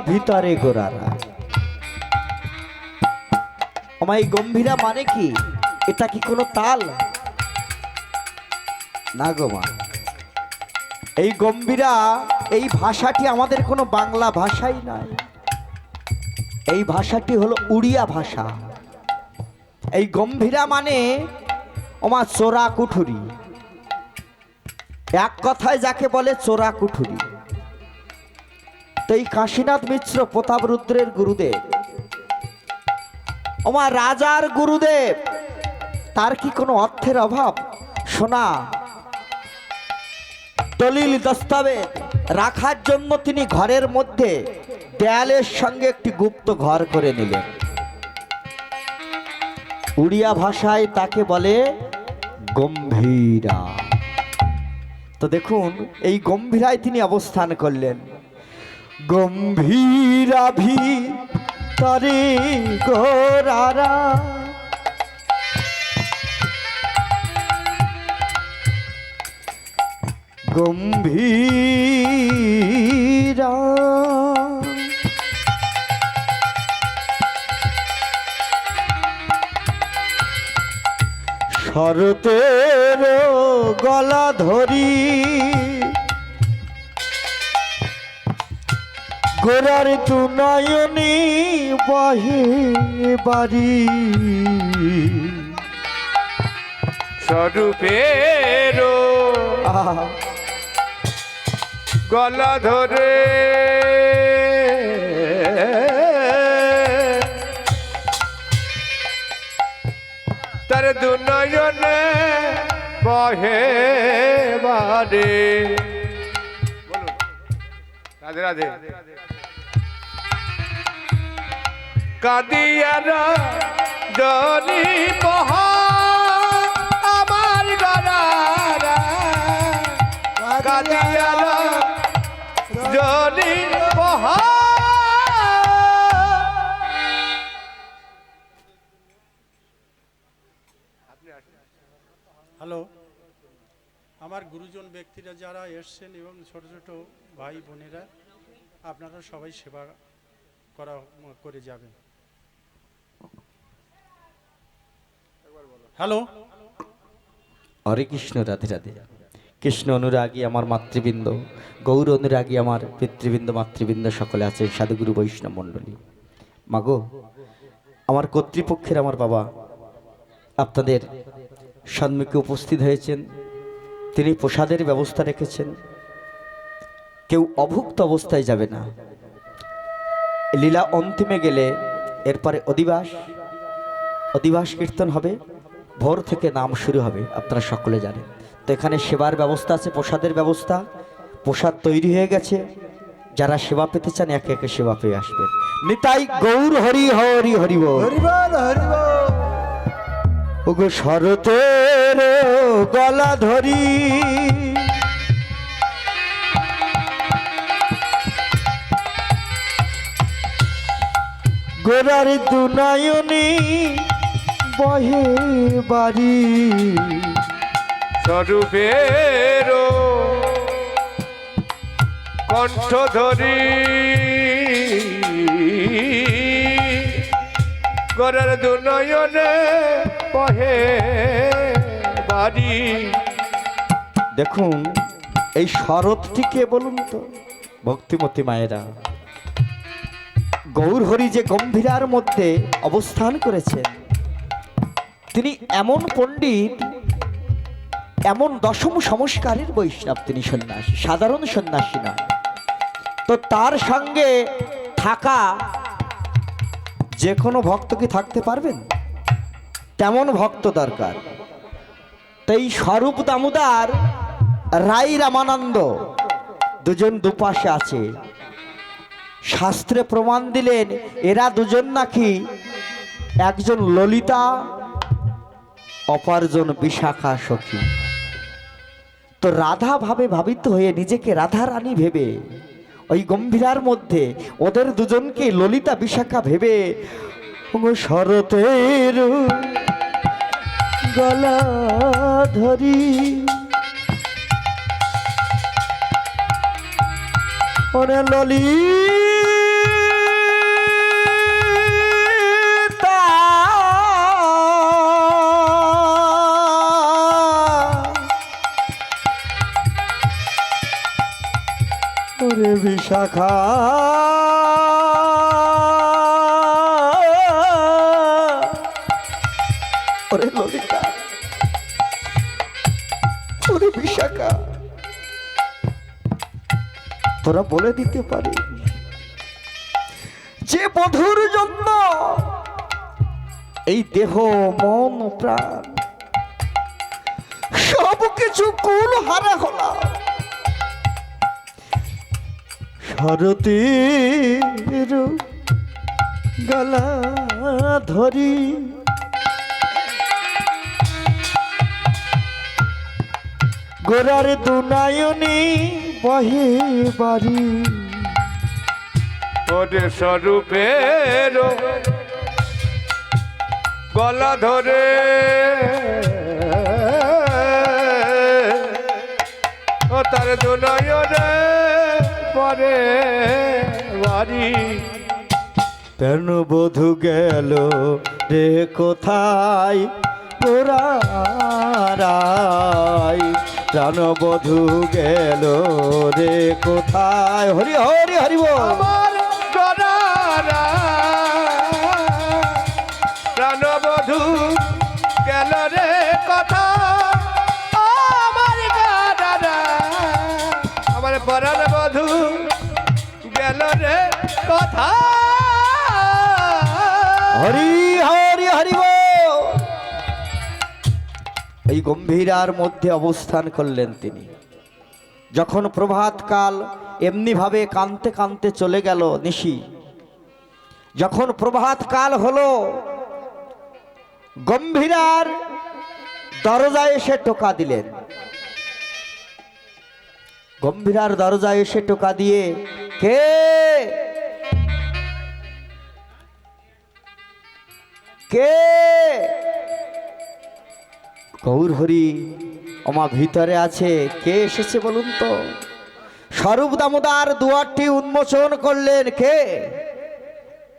ভিতরে গোরারা। আমার এই গম্ভীরা মানে কি? এটা কি কোনো তাল? না গো মা, এই গম্ভীরা এই ভাষাটি আমাদের কোনো বাংলা ভাষাই নয়। এই ভাষাটি হলো উড়িয়া ভাষা। এই গম্ভীরা মানে আমার চোরা কুঠুরি, এক কথায় যাকে বলে চোরা কুঠুরি। তো এই কাশীনাথ মিশ্র প্রতাপ রুদ্রের গুরুদেব, আমার রাজার গুরুদেব, তার কি কোনো অর্থের অভাব? শোনা দলিল দস্তাবেজ রাখার জন্য তিনি ঘরের মধ্যে দেয়ালের সঙ্গে একটি গুপ্ত ঘর করে নিলেন। উড়িয়া ভাষায় তাকে বলে গম্ভীরা। তো দেখুন এই গম্ভীরায় তিনি অবস্থান করলেন। গম্ভীরা ভিতরে গোরারা, গম্ভীরা শরতের গলা ধরি, গোরার তু নয়নী বহে বাড়ি। স্বরূপের গলা ধরে তার দুনয়নে বহে বারে। রাধে রাধে। কাদিয়ার জনি বহা আমার গরারা, কাদিয়ার জনি বহা। হ্যালো, আমার গুরুজন ব্যক্তিরা যারা এসছেন এবং ছোট ছোট ভাই বোনেরা, আপনারা সবাই সেবা করে যাবেন। হ্যালো, হরে কৃষ্ণ, রাধে রাধে। কৃষ্ণ অনুরাগী আমার মাতৃবৃন্দ, গৌর অনুরাগী আমার পিতৃবৃন্দ, মাতৃবৃন্দ সকলে আছেন, সাধুগুরু বৈষ্ণব মণ্ডলী। মাগো, আমার কর্তৃপক্ষের আমার বাবা আপনাদের সম্মুখে উপস্থিত হয়েছেন। তিনি প্রসাদের ব্যবস্থা রেখেছেন। কেউ অভুক্ত অবস্থায় যাবে না। লীলা অন্তিমে গেলে এরপরে অধিবাস কীর্তন হবে, ভোর থেকে নাম শুরু হবে, আপনারা সকলে জানেন। তো এখানে সেবার ব্যবস্থা আছে, প্রসাদের ব্যবস্থা। প্রসাদ তৈরি হয়ে গেছে, যারা সেবা পেতে চান একে একে সেবা পেয়ে আসবেন। নিতাই গৌর হরি হরি হরি বল। ওগো শরতের গলা ধরি, গোরার দুনয়নী বহে বাড়ি। স্বরূপের কণ্ঠ ধরি গোরার দুনয়নে বহে বাড়ি। দেখুন এই শরৎটিকে বলুন তো ভক্তিমতী মায়েরা, গৌর হরি যে গম্ভীরার মধ্যে অবস্থান করেছেন, তিনি এমন পণ্ডিত, এমন দশম সংস্কারের বৈষ্ণব, তিনি সন্ন্যাসী, সাধারণ সন্ন্যাসী না। তো তার সঙ্গে থাকা যে কোনো ভক্ত কি থাকতে পারবেন? তেমন ভক্ত দরকার। তাই স্বরূপ দামোদর, রাই রামানন্দ দুজন দুপাশে আছে। শাস্ত্রে প্রমাণ দিলেন এরা দুজন নাকি একজন ললিতা, অপরজন বিশাখা সখী। তো রাধা ভাবে ভাবিত হয়ে নিজেকে রাধা রানী ভেবে ওই গম্ভীরার মধ্যে ওদের দুজনকে ললিতা বিশাখা ভেবে শরতের গলা ধরি, ওরে ললিতা বিশাখা ওরে ললিতা, ওরে বিশাখা, তোরা বলে দিতে পারি যে বধুর জন্য এই দেহ মন প্রাণ সব কিছু কুল হারা হলাম, শরতের গলা ধরি গোরার দুনায়নি বহে বাড়ি, ওরে স্বরূপের গলা ধরে ও তার দুনয়নে পরে বাড়ি। কেন বধু গেল রে কোথায় গোরারাই, প্রাণ বধু গেল রে কোথায়, হরি হরি হরি বল। আমার গরারা প্রাণবধূ গেল রে কথা, আমার গরারা আমার পরাণ বধূ গেল রে কথা। হরি হরি হরি বল। এই গম্ভীরার মধ্যে অবস্থান করলেন তিনি। যখন প্রভাতকাল এমনি ভাবে কাঁদতে কাঁদতে চলে গেল নিশি, যখন প্রভাতকাল হলো গম্ভীরার দরজায় এসে টোকা দিলেন। গম্ভীরার দরজায় এসে টোকা দিয়ে কে কে গৌর হরি ওমা ভিতরে আছে, কে এসেছে বলুন তো? স্বরূপ দামোদর দুয়ারটি উন্মোচন করলেন। কে?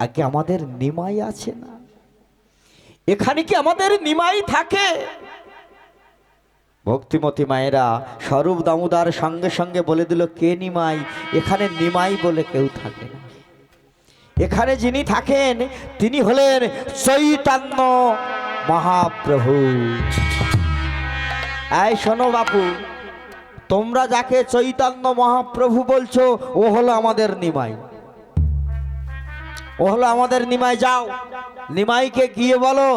আগে আমাদের নিমাই আছে না? এখানে কি আমাদের নিমাই থাকে? ভক্তিমতী মায়েরা স্বরূপ দামোদর সঙ্গে সঙ্গে বলে দিল, কে নিমাই? এখানে নিমাই বলে কেউ থাকে না। এখানে যিনি থাকেন তিনি হলেন চৈতন্য মহাপ্রভু। এই শোনো বাপু, তোমরা যাকে চৈতন্য মহাপ্রভু বলছো ও হলো আমাদের নিমাই, ও হলো আমাদের নিমাই। যাও নিমাইকে গিয়ে বলো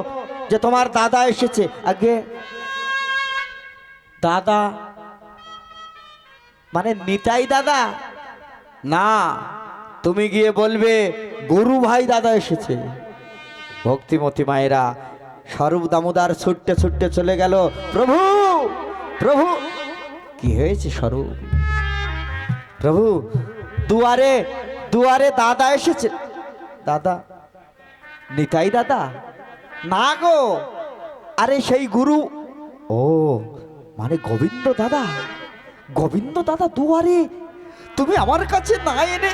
যে তোমার দাদা এসেছে। আগে দাদা মানে নিতাই দাদা না, তুমি গিয়ে বলবে গুরু ভাই দাদা এসেছে। ভক্তিমতী মায়েরা স্বরূপ দামোদর ছুটতে ছুটতে চলে গেল। প্রভু প্রভু, কি হয়েছে স্বরূপ? প্রভু দুয়ারে দুয়ারে দাদা এসেছে। দাদা? নিতাই দাদা? না গো, আরে সেই গুরু। ও মানে গোবিন্দ দাদা? গোবিন্দ দাদা দুয়ারে? তুমি আমার কাছে না এনে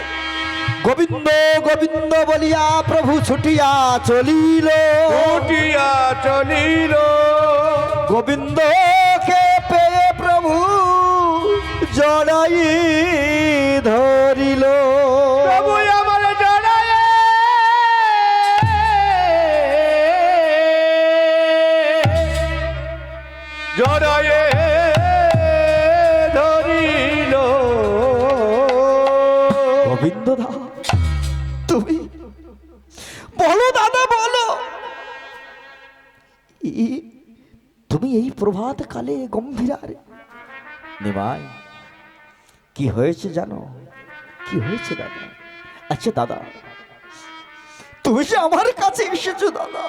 গোবিন্দ গোবিন্দ বলিয়া প্রভু ছুটিয়া চলিল, ছুটিয়া চলিল। গোবিন্দকে পেয়ে প্রভু জড়াই ধরিল। প্রভু আমার জড়ায়ে জড়ায়ে ধরিল। গোবিন্দ দা তুমি বলো দাদা বলো, তুমি এই প্রভাত কালে গম্ভীরারে? নিমাই কি হয়েছে জানো? কি হয়েছে দাদা? আচ্ছা দাদা, তুমি যে আমার কাছে এসেছো দাদা,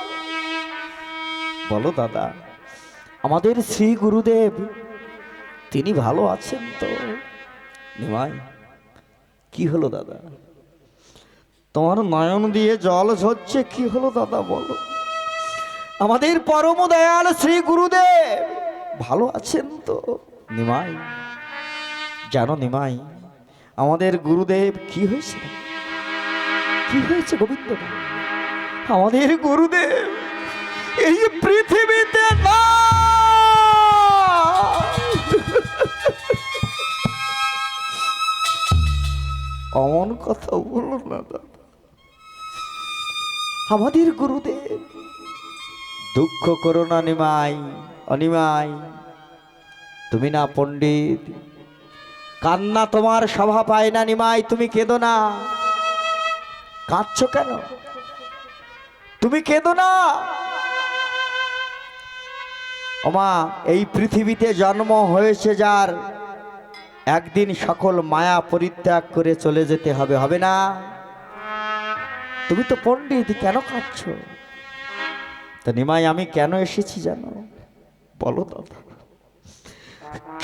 বলো দাদা, আমাদের শ্রী গুরুদেব তিনি ভালো আছেন তো? নিমাই কি হলো দাদা? তোমার নয়ন দিয়ে জল ঝরছে, কি হলো দাদা বলো? আমাদের পরম দয়াল শ্রী গুরুদেব ভালো আছেন তো? নিমাই জানো নিমাই, আমাদের গুরুদেব কি হয়েছে? কি হয়েছে গোবিন্দ? আমাদের গুরুদেব এই পৃথিবীতে না। অমন কথা বলো না দাদা। আমাদের গুরুদেব, দুঃখ করো না নিমাই, অনিমাই, তুমি না পণ্ডিত, কান্না তোমার সভা পায় না। নিমাই, তুমি কেঁদো না। কাঁদছো কেন? তুমি কেঁদো না। ওমা, এই পৃথিবীতে জন্ম হয়েছে যার, একদিন সকল মায়া পরিত্যাগ করে চলে যেতে হবে, হবে না? তুমি তো পণ্ডিত, কেন কাঁদছো? তা নিমাই, আমি কেন এসেছি জানো? বলো দাদা,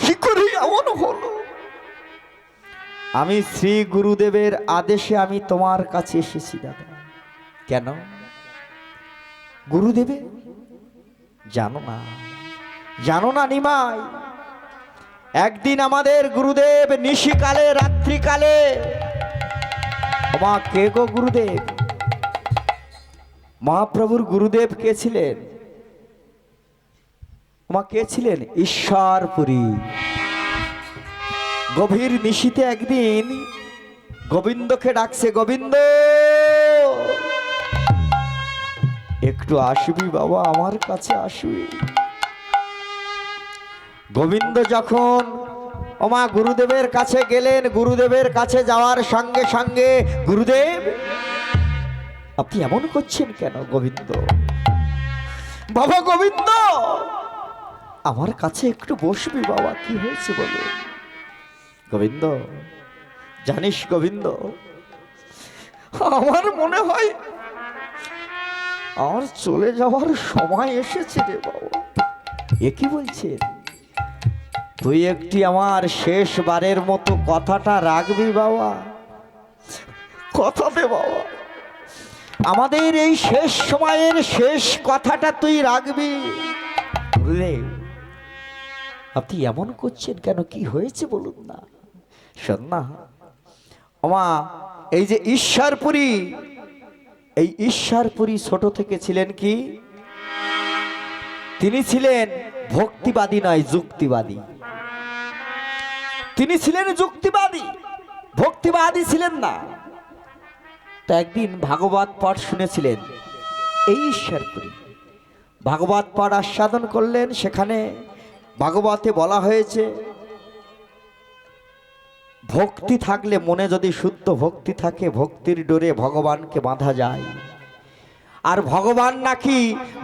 কি করে এমন হলো? আমি শ্রী গুরুদেবের আদেশে আমি তোমার কাছে এসেছি দাদা। কেন? গুরুদেবে জানো না? জানো না নিমাই, একদিন আমাদের গুরুদেব নিশিকালে, রাত্রিকালে, ওমা কে গো গুরুদেব? মহাপ্রভুর গুরুদেব কে ছিলেন? ওমা কে ছিলেন? ঈশ্বরপুরী। গভীর নিশীতে একদিন গোবিন্দকে ডাকছে, গোবিন্দ একটু আসবি বাবা, আমার কাছে আসবি। গোবিন্দ যখন ওমা গুরুদেবের কাছে গেলেন, গুরুদেবের কাছে যাওয়ার সঙ্গে সঙ্গে, গুরুদেব আপনি এমন করছেন কেন? গোবিন্দ, বাবা গোবিন্দ আমার কাছে একটু বসবি বাবা, কি হয়েছে বলো? গোবিন্দ, জানিস গোবিন্দ, আমার মনে হয় আর চলে যাওয়ার সময় এসেছে রে বাবা। এ কি বলছে? তুই একটি আমার শেষবারের মতো কথাটা রাখবি বাবা, কথা দে বাবা, আমাদের এই শেষ সময়ের শেষ কথাটা তুই রাখবি। গুরুদেব আপনি এমন করছেন কেন? কি হয়েছে বলুন না। শোন না ওমা, এই যে ঈশ্বরপুরী, এই ঈশ্বরপুরী ছোট থেকে ছিলেন কি? তিনি ছিলেন ভক্তিবাদী নয়, যুক্তিবাদী। তিনি ছিলেন যুক্তিবাদী, ভক্তিবাদী ছিলেন না। তো একদিন ভাগবত পাঠ শুনেছিলেন এই ঈশ্বরপুরী, ভাগবত পাঠ আস্বাদন করলেন। সেখানে ভাগবতে বলা হয়েছে, ভক্তি থাকলে, মনে যদি শুদ্ধ ভক্তি থাকে, ভক্তির ডোরে ভগবানকে বাঁধা যায়। আর ভগবান নাকি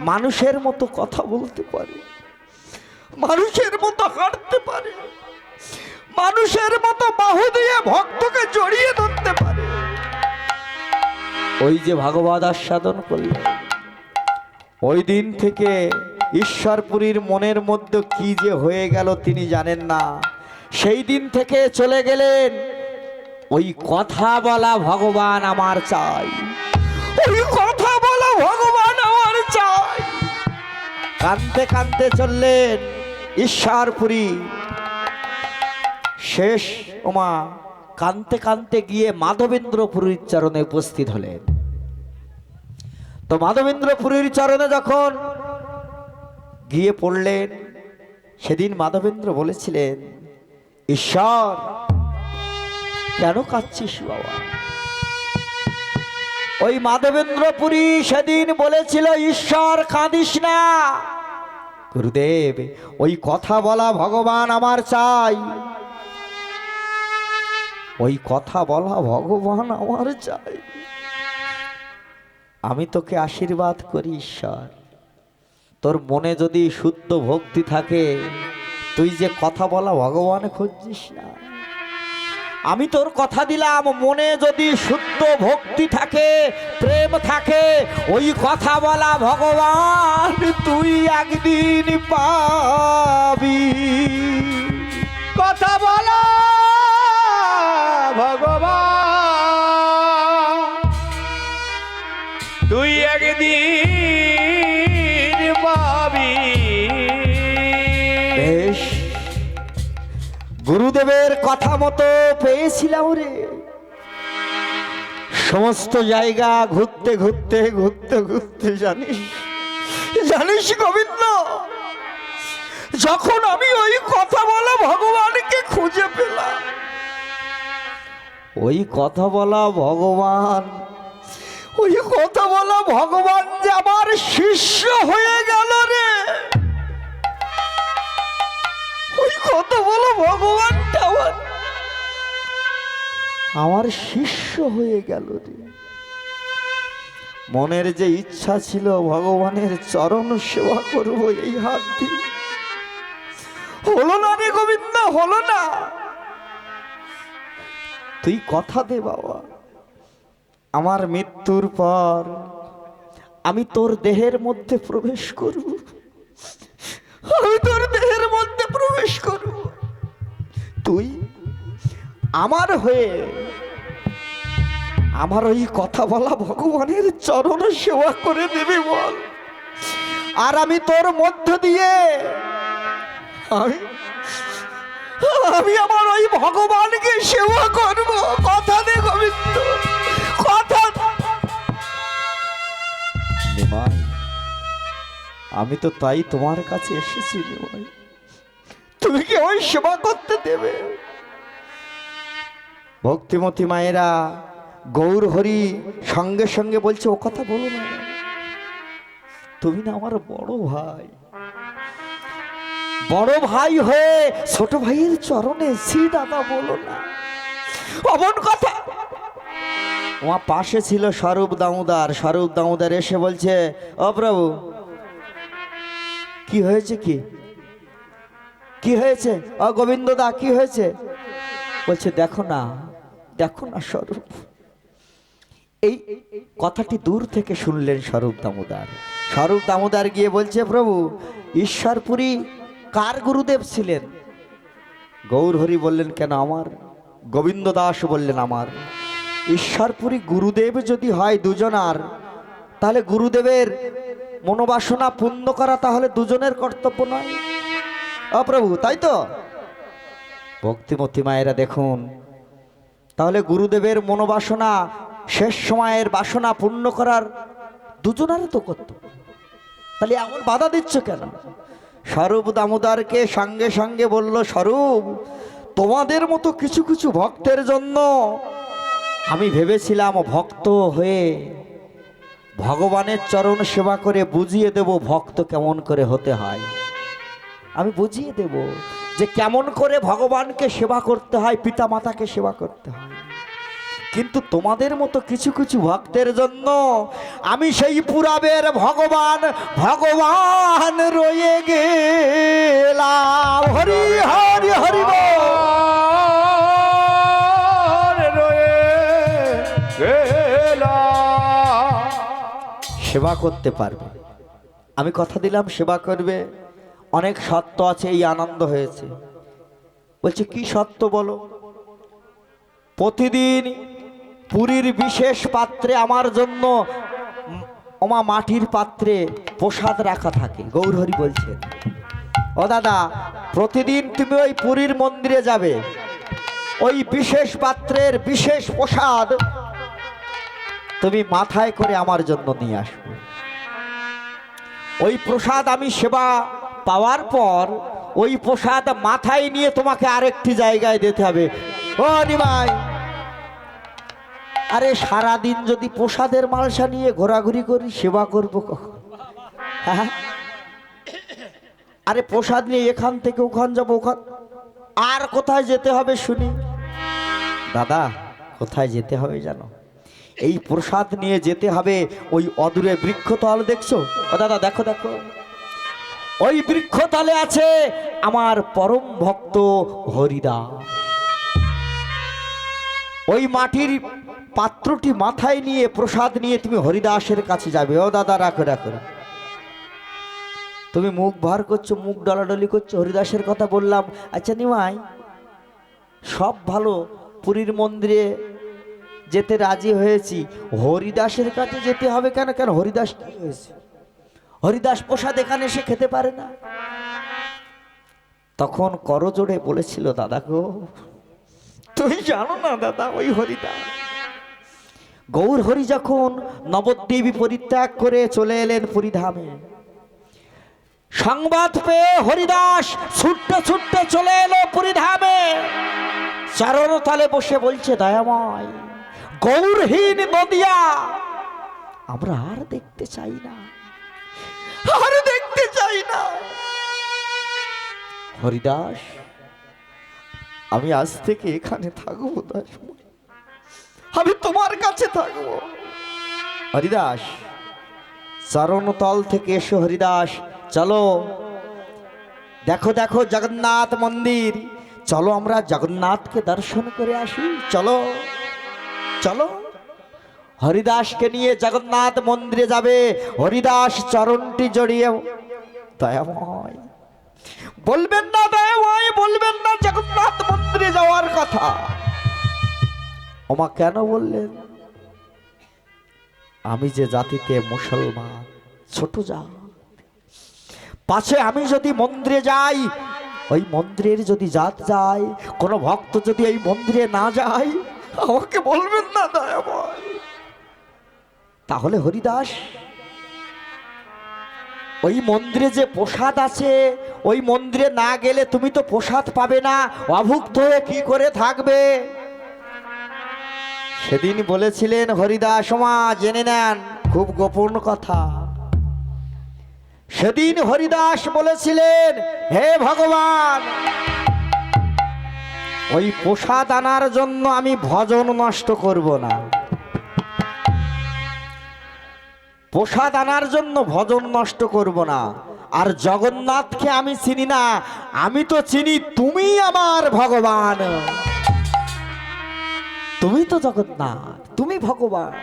মানুষের মতো কথা বলতে পারে, মানুষের মতো হাঁটতে পারে, মানুষের মতো বাহু দিয়ে ভক্তকে জড়িয়ে ধরতে পারে। ওই যে ভাগবত আস্বাদন করলেন, ওই দিন থেকে ঈশ্বরপুরীর মনের মধ্যে কি যে হয়ে গেল তিনি জানেন না। সেই দিন থেকে চলে গেলেন, ওই কথা বলা ভগবান আমার চাই, ওই কথা বলা ভগবান আমার চাই। কাঁদতে কাঁদতে চললেন ঈশ্বরপুরী। শেষ ওমা কাঁদতে কাঁদতে গিয়ে মাধবেন্দ্রপুরীর চরণে উপস্থিত হলেন। তো মাধবেন্দ্রপুরীর চরণে যখন গিয়ে পড়লেন, সেদিন মাধবেন্দ্র বলেছিলেন, ঈশ্বর কেন কাঁদছিস বাবা? ওই মাধবেন্দ্রপুরী সেদিন বলেছিল, ঈশ্বর কাঁদিস না, গুরুদেব ওই কথা বলা ভগবান আমার চাই, ওই কথা বলা ভগবান আমার চাই। আমি তোকে আশীর্বাদ করি ঈশ্বর, তোর মনে যদি শুদ্ধ ভক্তি থাকে, তুই যে কথা বলা ভগবান খুঁজছিস না, আমি তোর কথা দিলাম, মনে যদি শুদ্ধ ভক্তি থাকে, প্রেম থাকে, ওই কথা বলা ভগবান তুই একদিন পাবি। কথা বলা ভগবান তুই একদিন পাবি। বেশ, গুরুদেবের কথা মতো পেয়েছিলাম রে। সমস্ত জায়গা ঘুরতে ঘুরতে ঘুরতে ঘুরতে, জানিস জানিস গোবিন্দ, যখন আমি ওই কথা বলা ভগবানকে খুঁজে পেলাম, ওই কথা বলা ভগবান, ওই কথা বলা ভগবান যে আমার শিষ্য হয়ে গেল রে। ওই কথা বলা ভগবানটা আমার শিষ্য হয়ে গেল রে। মনের যে ইচ্ছা ছিল ভগবানের চরণ সেবা করব এই হাত দিয়ে, হলো না রে গোবিন্দ, হলো না। তুই কথা দে বাবা, আমার মৃত্যুর পর আমি তোর দেহের মধ্যে প্রবেশ করব, আমি তোর দেহের মধ্যে প্রবেশ করব, তুই আমার হয়ে আমার ওই কথা বলা ভগবানের চরণ সেবা করে দেবে বল। আর আমি তোর মধ্য দিয়ে আমি আমার ওই ভগবানকে সেবা করব। কথা দে গোবিন্দ, কথা। নিমাই, আমি তো তাই তোমার কাছে এসেছি নিমাই, তুমি কি ওই সেবা করতে দেবে? ভক্তিমতী মায়েরা গৌর হরি সঙ্গে সঙ্গে বলছে, ও কথা বলো না, তুমি না আমার বড় ভাই, বড় ভাই হয়ে ছোট ভাইয়ের চরণে শ্রী দাদা বলো না অমন কথা। আমার পাশে ছিল স্বরূপ দামোদর, স্বরূপ দামোদর এসে বলছে, ও প্রভু কি হয়েছে, কি হয়েছে? ও গোবিন্দ দা কি হয়েছে? বলছে, দেখো না, দেখো না স্বরূপ। এই কথাটি দূর থেকে শুনলেন স্বরূপ দামোদর। স্বরূপ দামোদর গিয়ে বলছে, প্রভু ঈশ্বরপুরী কার গুরুদেব ছিলেন? গৌর হরি বললেন, কেন আমার? গোবিন্দ দাস বললেন, আমার। ঈশ্বরপুরী গুরুদেব যদি হয় দুজনার, তাহলে গুরুদেবের মনোবাসনা পূর্ণ করা তাহলে দুজনের কর্তব্য নয়? প্রভু তাই তো? ভক্তিমতী মায়েরা দেখুন, তাহলে গুরুদেবের মনোবাসনা শেষ সময়ের বাসনা পূর্ণ করার দুজনের তো কর্তব্য, তাহলে এমন বাধা দিচ্ছ কেন? স্বরূপ দামোদরকে সঙ্গে সঙ্গে বলল, স্বরূপ তোমাদের মতো কিছু কিছু ভক্তের জন্য আমি ভেবেছিলাম ভক্ত হয়ে ভগবানের চরণ সেবা করে বুঝিয়ে দেব ভক্ত কেমন করে হতে হয়। আমি বুঝিয়ে দেব যে কেমন করে ভগবানকে সেবা করতে হয়, পিতা মাতাকে সেবা করতে হয়। কিন্তু তোমাদের মতো কিছু কিছু ভক্তের জন্য আমি সেই পুরাবের ভগবান ভগবান রয়ে গেলাম। হরি হরি হরি বল। সেবা করতে পারবে, আমি কথা দিলাম সেবা করবে। অনেক সত্য আছে, এই আনন্দ হয়েছে। বলছে কি সত্য বলো? প্রতিদিন পুরীর বিশেষ পাত্রে আমার জন্য মাটির পাত্রে প্রসাদ রাখা থাকে। গৌরহরি বলছেন, ও দাদা প্রতিদিন তুমি ওই পুরীর মন্দিরে যাবে, ওই বিশেষ পাত্রের বিশেষ প্রসাদ তুমি মাথায় করে আমার জন্য নিয়ে আসবে। ওই প্রসাদ আমি সেবা পাওয়ার পর ওই প্রসাদ মাথায় নিয়ে তোমাকে আরেকটি জায়গায় দিতে হবে। ও নিমাই, আরে সারাদিন যদি প্রসাদের মালসা নিয়ে ঘোরাঘুরি করি সেবা করবো কখন? হ্যাঁ, আরে প্রসাদ নিয়ে এখান থেকে ওখান যাবো, ওখান আর কোথায় যেতে হবে শুনি? দাদা কোথায় যেতে হবে জানো? এই প্রসাদ নিয়ে যেতে হবে ওই অদূরে বৃক্ষতল, দেখছো? ও দাদা দেখো দেখো, ওই বৃক্ষতলে আছে আমার পরম ভক্ত হরিদাস। ওই মাটির পাত্রটি মাথায় নিয়ে প্রসাদ নিয়ে তুমি হরিদাসের কাছে যাবে। ও দাদা রাখো রাখো, তুমি মুখ ভার করছো, মুখ ডলাডলি করছো, হরিদাসের কথা বললাম। আচ্ছা নিমাই, সব ভালো, পুরীর মন্দিরে যেতে রাজি হয়েছি, হরিদাসের কাছে যেতে হবে কেন? কেন হরিদাস কি হয়েছে? হরিদাস প্রসাদ এখানে এসে খেতে পারে না? তখন করজোড়ে বলেছিল, দাদা গো তুমি জানো না দাদা, ওই হরিদাস গৌর হরি যখন নবদ্বীপী পরিত্যাগ করে চলে এলেন পুরীধামে, সংবাদ পেয়ে হরিদাস ছুটতে ছুটতে চলে এলো পুরীধামে। চরণ তলে বসে বলছে, দয়াময় গৌরহীন নদিয়া আমরা আর দেখতে চাই না, আর দেখতে চাই না। হরিদাস, আমি আজ থেকে এখানে থাকবো দাস, আমি তোমার কাছে থাকবো। হরিদাস, চরণতল থেকে এসো। হরিদাস, চলো, দেখো দেখো জগন্নাথ মন্দির, চলো আমরা জগন্নাথকে দর্শন করে আসি, চলো চলো। হরিদাসকে নিয়ে জগন্নাথ মন্দিরে যাবে। হরিদাস চরণটি জড়িয়ে, দয়াময় বলবেন না, দয়াময় বলবেন না জগন্নাথ মন্দিরে যাওয়ার কথা। ওমা কেন বললেন? আমি যে জাতিতে মুসলমান, ছোট জাত, পাছে আমি যদি মন্দিরে যাই, ওই মন্দিরের যদি জাত যায়, কোনো ভক্ত যদি এই মন্দিরে না যায়, আমাকে বলবেন না দয়াময়। তাহলে হরিদাস, ওই মন্দিরে যে প্রসাদ আছে, ওই মন্দিরে না গেলে তুমি তো প্রসাদ পাবে না, অভুক্ত হয়ে কি করে থাকবে? সেদিন বলেছিলেন হরিদাস, মা জেনে নেন, খুব গোপন কথা। সেদিন হরিদাস বলেছিলেন, হে ভগবান, ওই প্রসাদ আনার জন্য আমি ভজন নষ্ট করব না, প্রসাদ আনার জন্য ভজন নষ্ট করব না। আর জগন্নাথকে আমি চিনি না, আমি তো চিনি তুমি আমার ভগবান, তুমি তো জগন্নাথ, তুমি ভগবান।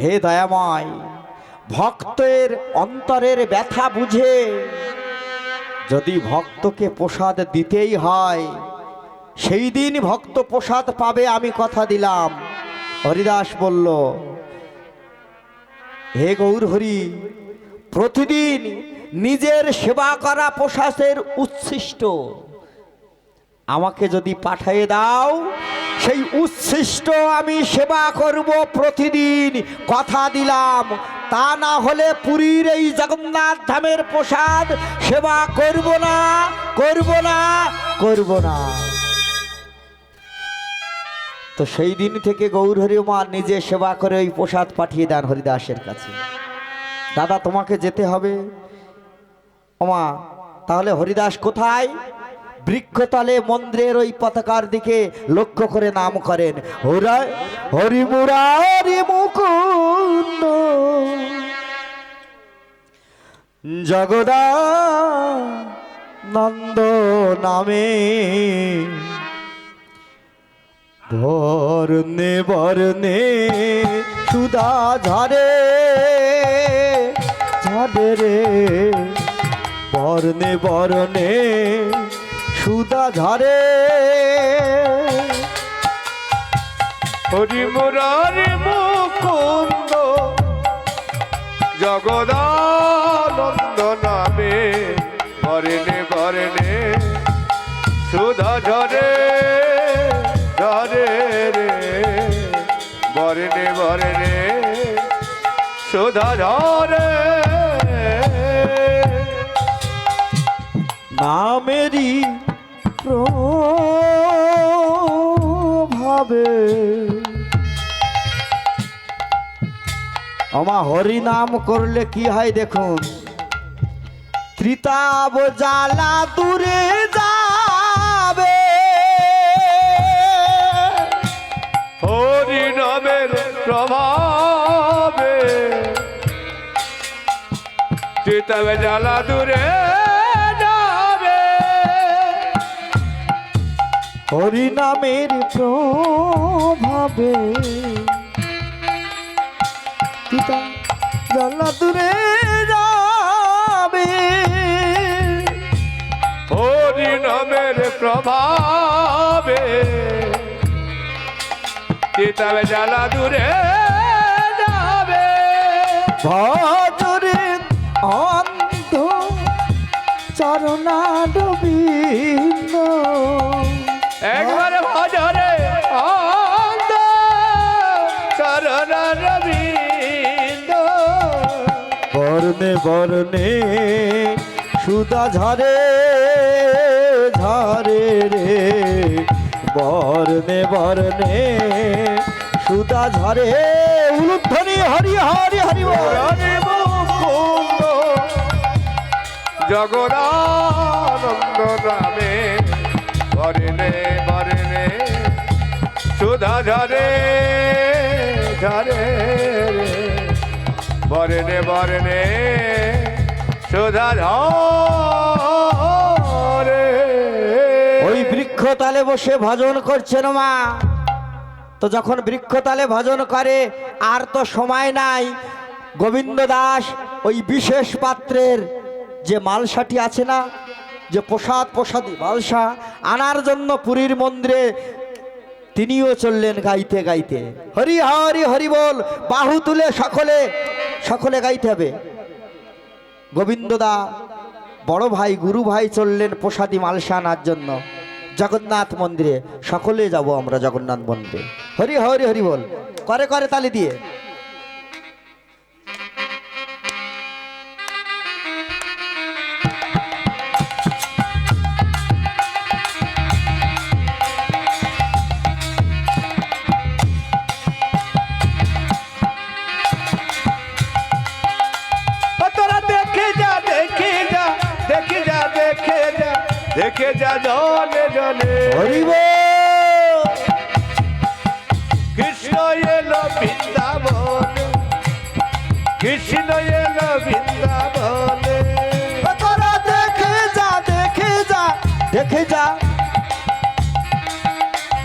হে দয়াময়, ভক্তের অন্তরের ব্যথা বুঝে যদি ভক্তকে প্রসাদ দিতেই হয়, সেই দিন ভক্ত প্রসাদ পাবে, আমি কথা দিলাম। হরিদাস বলল, হে গৌর হরি, প্রতিদিন নিজের সেবা করা প্রসাদের উচ্ছিষ্ট আমাকে যদি পাঠিয়ে দাও, সেই উচ্ছিষ্ট আমি সেবা করব প্রতিদিন, কথা দিলাম। তা না হলে পুরীর এই জগন্নাথ ধামের প্রসাদ সেবা করব না, করব না, করব না। তো সেই দিন থেকে গৌর হরি মা নিজে সেবা করে ওই প্রসাদ পাঠিয়ে দেন হরিদাসের কাছে। দাদা তোমাকে যেতে হবে। ওমা, তাহলে হরিদাস কোথায়? বৃক্ষতলে মন্দিরের ওই পতাকার দিকে লক্ষ্য করে নাম করেন, হরি মুরারি মুকুন্দ জগদানন্দ নামে, বর্ণে বর্ণে সুধা ঝরে ঝরে রে, বর্ণে বর্ণে সুধা ঝরে। হরি মুরারি মুকুন্দ জগদানন্দ নামে, বর্ণে বর্ণে সুধা ঝরে ঝরে রে, বর্ণে বর্ণে সুধা ঝরে। নামেরই প্রভাবে আমা হরি নাম করলে কি হয় দেখুন, ত্রিতাব জ্বালা দূরে যাবে, হরি নামের প্রভাবে চিতবে জ্বালা দূরে যাবে, হরি নামের প্রভাবে পিতা জ্বালা দূরে যাবে, হরি নামের প্রভাবে চিতবে জ্বালা দূরে যাবে। ভজরে অন্ধ চরণারবিন্দ, একবারে ভজরে অন্ধ চরণারবিন্দ, বর্ণে বর্ণে সুধা ঝরে ঝরে রে বর্ণে বর্ণে সুতা ঝরে উলুধ্বনি হরি হরি হরি বল। হরি মুকুন্দ জগদানন্দ নামে বরণে বরণে সুধা ঝরে ঝরে রে বরণে বরণে সুধা ঝরে। ওই বৃক্ষতলে বসে ভজন করছেন মা। তো যখন বৃক্ষতলে ভজন করে আর তো সময় নাই, গোবিন্দ দাস ওই বিশেষ পাত্রের যে মালসাটি আছে না, যে প্রসাদী মালসা আনার জন্য পুরীর মন্দিরে তিনিও চললেন গাইতে গাইতে হরি হরি হরি বল। বাহু তুলে সকলে সকলে গাইতে হবে। গোবিন্দদা বড় ভাই গুরু ভাই চললেন প্রসাদী মালসা আনার জন্য জগন্নাথ মন্দিরে। সকলে যাব আমরা জগন্নাথ মন্দিরে। হরি হরি হরি বল করে করে তালি দিয়ে। তোরা দেখে যা দেখে যা দেখে যা দেখে যা দেখে যা জনে জনে হরি বল। কৃষ্ণ এলো বৃন্দাবনে কৃষ্ণ এলো বৃন্দাবনে তোরা দেখে যা দেখে যা দেখে যা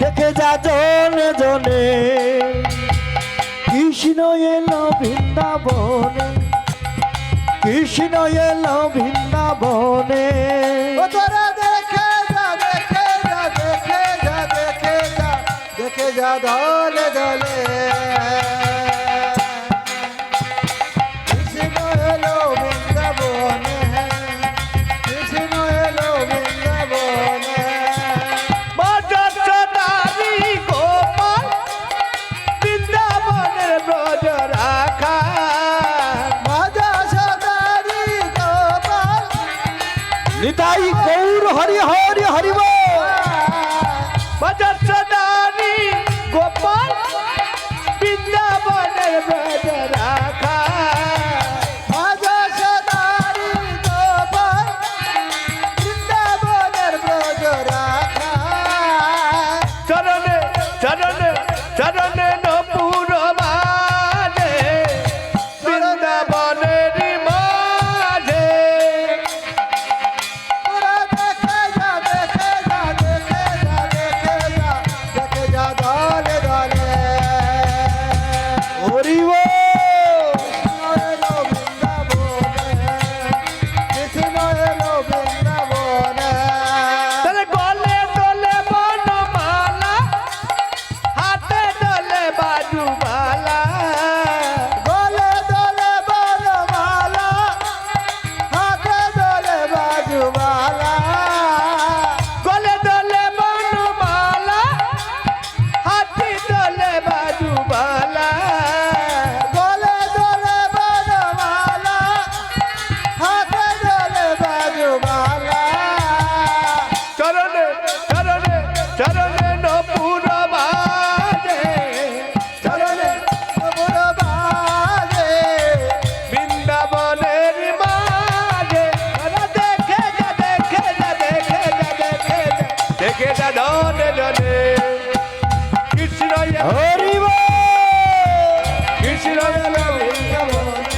দেখে যা জনে জনে কৃষ্ণ এলো বৃন্দাবনে কৃষ্ণ এলো বৃন্দাবনে। তোরা দেখে যা দেখে যা দেখে যা দেখে যা দেখে যা দলে দলে কৃষ্ণ এলো বৃন্দাবনে কৃষ্ণ এলো বৃন্দাবনে। মজসদারি গোপাল বৃন্দাবনের ব্রজ রাখা নিতাই গৌর হরি হরি হরি বল। মজসদারি গোপাল বৃন্দাবনের ব্রজ রাখা চরণে চরণে চরণে নপুর বাজে বৃন্দাবনের মাঝে হরি বল। তাহলে গলে দলে বনমালা হাতে দলে বাজুমালা গলে দলে বনমালা হাতে দলে বাজুমালা গলে দলে বনমালা হাতে দলে বাজুমালা গলে দলে বনমালা হাতে দলে বাজুমালা। চরণে চরণে চরণে নপুর বাজে চরণে নপুর বাজে বৃন্দাবনের মাঝে ওরা দেখে যা দেখে যা দেখে যা দেখে যা দেখে যা জনে জনে কৃষ্ণ হরি বল। কৃষ্ণ এলো বৃন্দাবনে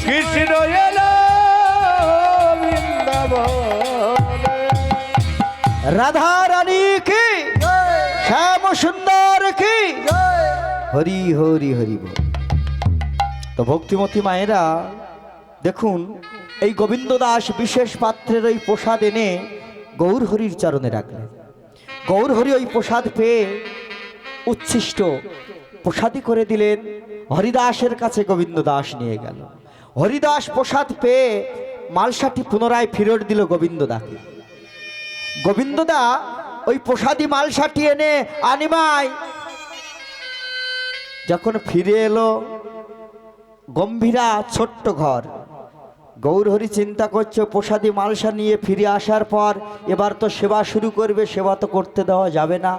কৃষ্ণ এলো বৃন্দাবনে রাধা রানী কি শ্যাম সুন্দর কি হরি হরি হরি বল। তো ভক্তিমতী মায়েরা দেখুন, এই গোবিন্দ দাস বিশেষ পাত্রের ওই প্রসাদ এনে গৌর হরির চরণে রাখলেন। গৌর হরি ওই প্রসাদ পেয়ে উচ্ছিষ্ট প্রসাদী করে দিলেন। হরিদাসের কাছে গোবিন্দ দাস নিয়ে গেল। হরিদাস প্রসাদ পেয়ে মালসাটি পুনরায় ফেরত দিল গোবিন্দদাকে। গোবিন্দদা ওই প্রসাদী মালসাটি এনে আনিমায় যখন ফিরে এলো, গম্ভীরা ছোট্ট ঘর, গৌরহরি চিন্তা করছে প্রসাদী মালসা নিয়ে ফিরে আসার পর এবার তো সেবা শুরু করবে, সেবা তো করতে দেওয়া যাবে না।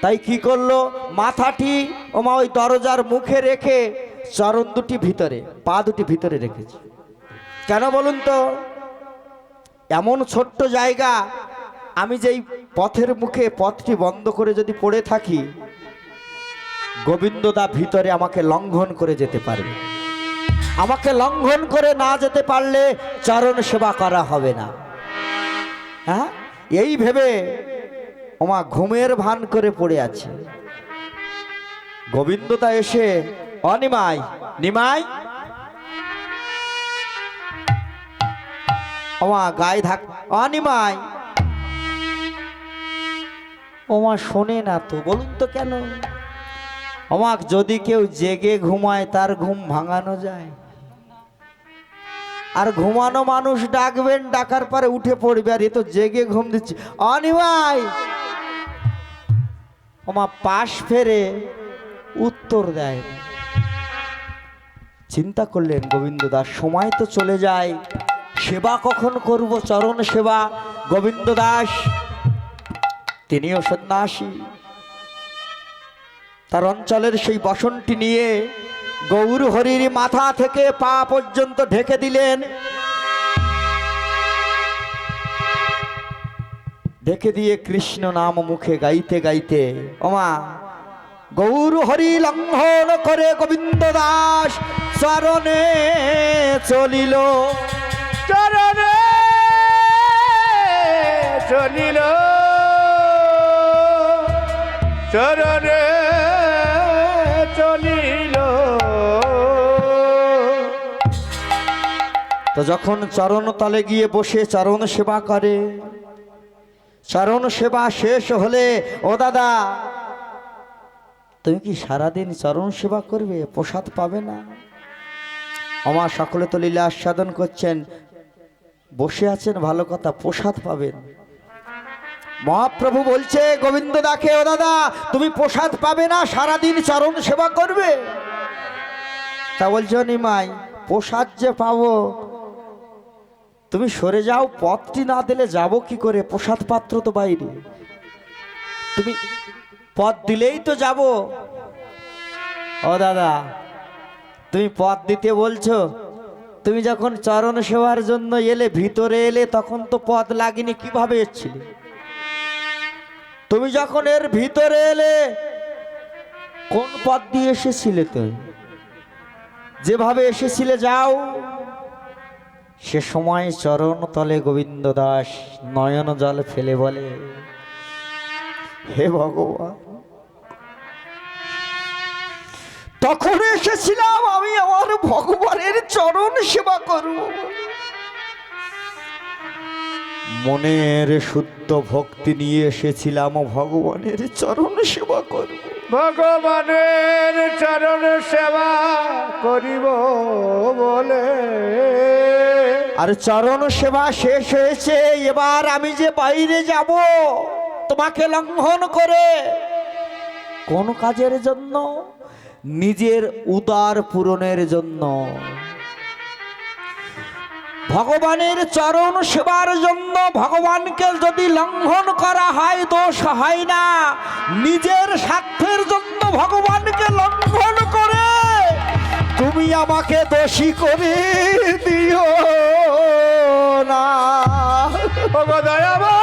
তাই কি করলো, মাথাটি ওমা ওই দরজার মুখে রেখে চরণ দুটি ভিতরে, পা দুটি ভিতরে রেখেছে। কেন বলুন তো? এমন ছোট্ট জায়গা, আমি যেই পথের মুখে পথটি বন্ধ করে যদি পড়ে থাকি, গোবিন্দদা ভিতরে আমাকে লঙ্ঘন করে যেতে পারবে। আমাকে লঙ্ঘন করে না যেতে পারলে চরণ সেবা করা হবে না। হ্যাঁ, এই ভেবে ওমা ঘুমের ভান করে পড়ে আছে। গোবিন্দদা এসে, অনিমাই, নিমাই, ওমা গায়ে ধাক, অনিমাই। ওমা শোনে না তো, বলুন তো কেন? ওমা যদি কেউ জেগে ঘুমায় তার ঘুম ভাঙানো যায়? আর ঘুমানো মানুষ ডাকবেন, ডাকার পরে উঠে পড়বে, আর এ তো জেগে ঘুম দিচ্ছে। অনিমাই, ওমা পাশ ফেরে উত্তর দেয় না। চিন্তা করলেন গোবিন্দদাস, সময় তো চলে যায়, সেবা কখন করব? চরণ সেবা। গোবিন্দদাস তিনিও সন্ন্যাসী, তার অঞ্চলের সেই বসনটি নিয়ে গৌর হরির মাথা থেকে পা পর্যন্ত ঢেকে দিলেন। ঢেকে দিয়ে কৃষ্ণ নাম মুখে গাইতে গাইতে ওমা গৌর হরি লঙ্ঘন করে গোবিন্দদাস চরণে চলিল। চরণে চলিল, চরণে চলিল। তো যখন চরণ তলে গিয়ে বসে চরণ সেবা করে, চরণ সেবা শেষ হলে, ও দাদা তুমি কি সারাদিন চরণ সেবা করবে? প্রসাদ পাবে না? আমার সকলে তো লীলা আস্বাদন করছেন, বসে আছেন ভালো কথা, প্রসাদ পাবেন। মহাপ্রভু বলছে গোবিন্দদাকে, ও দাদা তুমি প্রসাদ পাবে না, সারাদিন চরণ সেবা করবে। তা বলছো নিমাই, প্রসাদ যে পাবো, তুমি সরে যাও, পথটি না দিলে যাব কি করে? প্রসাদ পাত্র তো বাইরে, তুমি পথ দিলেই তো যাব। ও দাদা তুমি পথ দিতে বলছো, তুমি যখন চরণ সেবার জন্য এলে, ভিতরে এলে, তখন তো পথ লাগেনি, কিভাবে এসেছিলে? তুমি যখন এর ভিতরে এলে কোন পথ দিয়ে এসেছিলে? তুমি যেভাবে এসেছিলে যাও। সে সময় চরণ তলে গোবিন্দদাস নয়ন জল ফেলে বলে, হে ভগবান, তখন এসেছিলাম আমি আমার ভগবানের চরণ সেবা করব, মনের শুদ্ধ ভক্তি নিয়ে এসেছিলাম ভগবানের চরণ সেবা করব, ভগবানের চরণ সেবা করিব বলে। আর চরণ সেবা শেষ হয়েছে, এবার আমি যে বাইরে যাব তোমাকে লঙ্ঘন করে, কোন কাজের জন্য? নিজের উদার পূরণের জন্য, ভগবানের চরণ সেবার জন্য। ভগবানকে যদি লঙ্ঘন করা হয় দোষ হয় না, নিজের স্বার্থের জন্য ভগবানকে লঙ্ঘন করে তুমি আমাকে দোষী করে দিও না। দয়াবা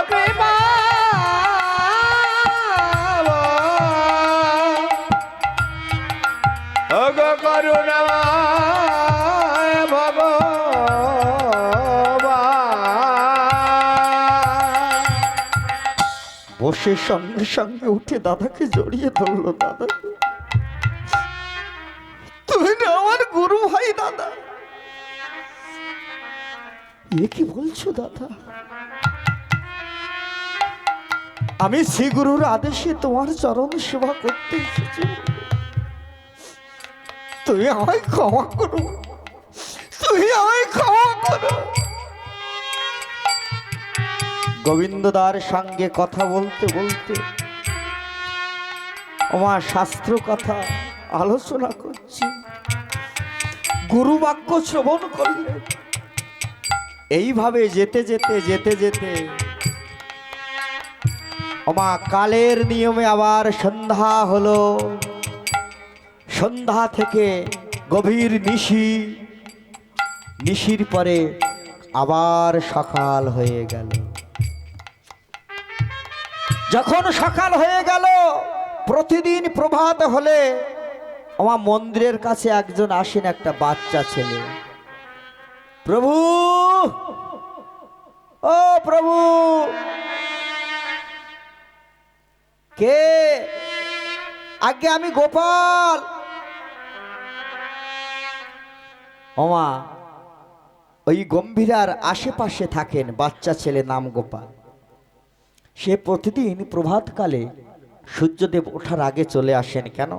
কৃপা করুণা বসে সঙ্গে সঙ্গে উঠে দাদাকে জড়িয়ে ধরলো। দাদা তুমি না আমার গুরু ভাই। দাদা এ কি বলছো দাদা? আমি শ্রী গুরুর আদেশে তোমার চরণ সেবা করতে এসেছি, তুমি আমায় ক্ষমা করো, তুমি আমায় ক্ষমা করো। গোবিন্দদার সঙ্গে কথা বলতে বলতে আমার শাস্ত্র কথা আলোচনা করছি, গুরু বাক্য শ্রবণ করলেন। এইভাবে যেতে যেতে যেতে যেতে ওমা কালের নিয়মে আবার সন্ধ্যা হলো। সন্ধ্যা থেকে গভীর নিশি, নিশির পরে আবার সকাল হয়ে গেল। যখন সকাল হয়ে গেল, প্রতিদিন প্রভাত হলে আমার মন্দিরের কাছে একজন আসেন, একটা বাচ্চা ছেলে। প্রভু, ও প্রভু, কে? আগে আমি গোপাল। ওমা ওই গম্ভীরার আশেপাশে থাকেন বাচ্চা ছেলে, নাম গোপাল। সে প্রতিদিন প্রভাতকালে সূর্যদেব ওঠার আগে চলে আসেন। কেন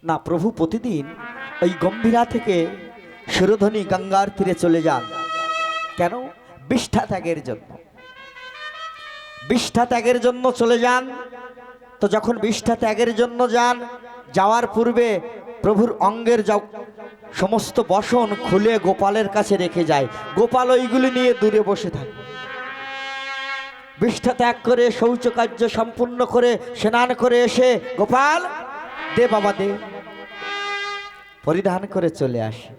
না, প্রভু প্রতিদিন ওই গম্ভীরা থেকে সুরধ্বনি গঙ্গার তীরে চলে যান। কেন? বিষ্ঠা ত্যাগের জন্য। বিষ্ঠা ত্যাগের জন্য চলে যান। তো যখন বিষ্ঠা ত্যাগের জন্য যান, যাওয়ার পূর্বে প্রভুর অঙ্গের সমস্ত বসন খুলে গোপালের কাছে রেখে যায়। গোপাল ওইগুলি নিয়ে দূরে বসে থাকে। বিষ্ঠা ত্যাগ করে শৌচকার্য সম্পূর্ণ করে স্নান করে এসে, গোপাল দে বাবা দে, পরিধান করে চলে আসে।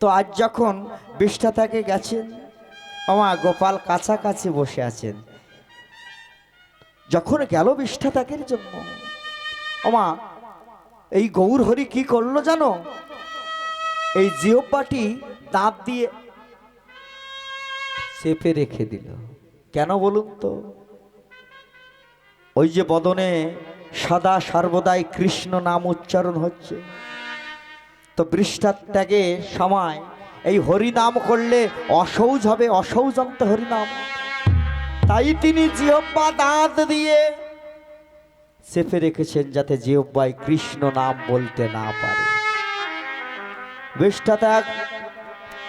তো আজ যখন বিষ্ঠা ত্যাগে গেছেন, আমা গোপাল কাছাকাছি বসে আছেন। যখন গেল বিষ্ঠা ত্যাগের জন্য, আমা এই গৌর হরি কি করলো জানো? এই জিহ্বাটি দাঁত দিয়ে চেপে রেখে দিল। কেন বলুন তো? ওই যে বদনে সদা সর্বদাই কৃষ্ণ নাম উচ্চারণ হচ্ছে, তো বিষ্ঠা ত্যাগে সময় এই হরি নাম করলে অসৌজ হবে, অসৌজন্ত হরিনাম। তাই তিনি জিহ্বা দাঁত দিয়ে চেপে রেখেছেন, যাতে জিহ্বায় কৃষ্ণ নাম বলতে না পারে। বিষ্ঠা ত্যাগ